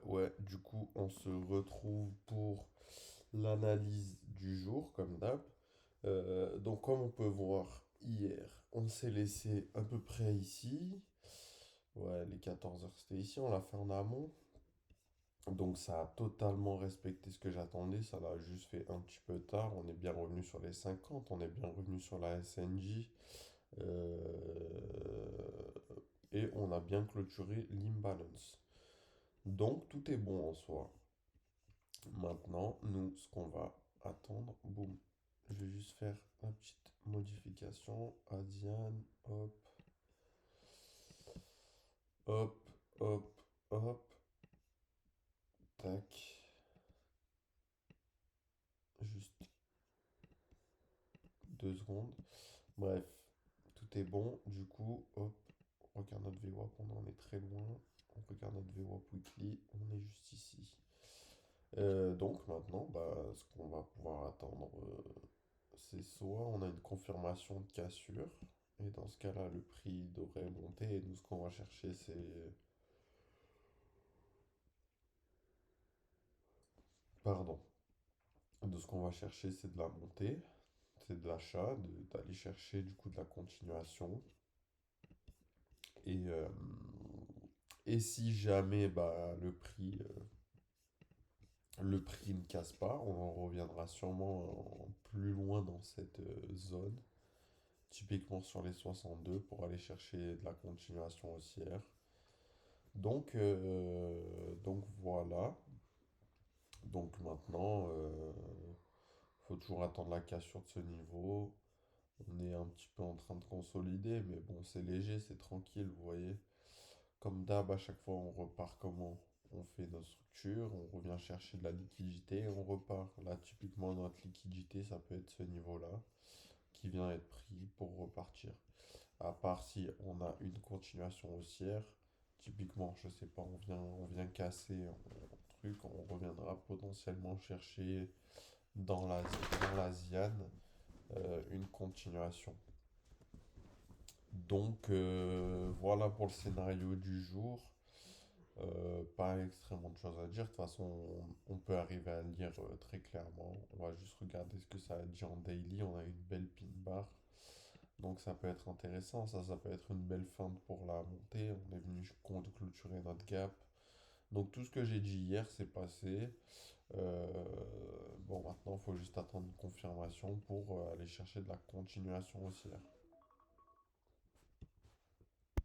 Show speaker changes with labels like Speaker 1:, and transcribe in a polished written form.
Speaker 1: Ouais. Du coup, on se retrouve pour l'analyse du jour, comme d'hab. Donc, comme on peut voir, hier, on s'est laissé à peu près ici. Ouais, les 14 heures, c'était ici, on l'a fait en amont. Donc, ça a totalement respecté ce que j'attendais. Ça l'a juste fait un petit peu tard. On est bien revenu sur les 50, on est bien revenu sur la SNJ. Et on a bien clôturé l'imbalance. Donc, tout est bon en soi. Maintenant, nous, ce qu'on va attendre, boum, je vais juste faire la petite modification à Diane, hop, hop, hop, hop, tac, juste 2 secondes. Bref, tout est bon, du coup, hop, on regarde notre VWAP, on en est très loin, on regarde notre VWAP weekly, on est juste ici. Donc maintenant, bah, ce qu'on va pouvoir attendre, c'est soit on a une confirmation de cassure, et dans ce cas-là, le prix devrait monter, et nous, ce qu'on va chercher, c'est... Pardon. De ce qu'on va chercher, c'est de la montée, c'est de l'achat, d'aller chercher du coup de la continuation. Et, euh, et si jamais bah, le prix ne casse pas, on en reviendra sûrement plus loin dans cette zone, typiquement sur les 62 pour aller chercher de la continuation haussière. Donc voilà. Donc maintenant, faut toujours attendre la cassure de ce niveau. On est un petit peu en train de consolider, mais bon, c'est léger, c'est tranquille, vous voyez. Comme d'hab, à chaque fois, on repart comment? On fait nos structures, on revient chercher de la liquidité et on repart. Là, typiquement, notre liquidité, ça peut être ce niveau-là qui vient être pris pour repartir. À part si on a une continuation haussière, typiquement, je sais pas, on vient casser un truc, on reviendra potentiellement chercher dans la une continuation. Donc voilà pour le scénario du jour. Pas extrêmement de choses à dire. De toute façon, on peut arriver à lire très clairement. On va juste regarder ce que ça a dit en daily. On a une belle pin bar. Donc ça peut être intéressant. Ça peut être une belle feinte pour la montée. On est venu clôturer notre gap. Donc tout ce que j'ai dit hier, c'est passé. Euh, bon, maintenant, il faut juste attendre une confirmation pour aller chercher de la continuation haussière.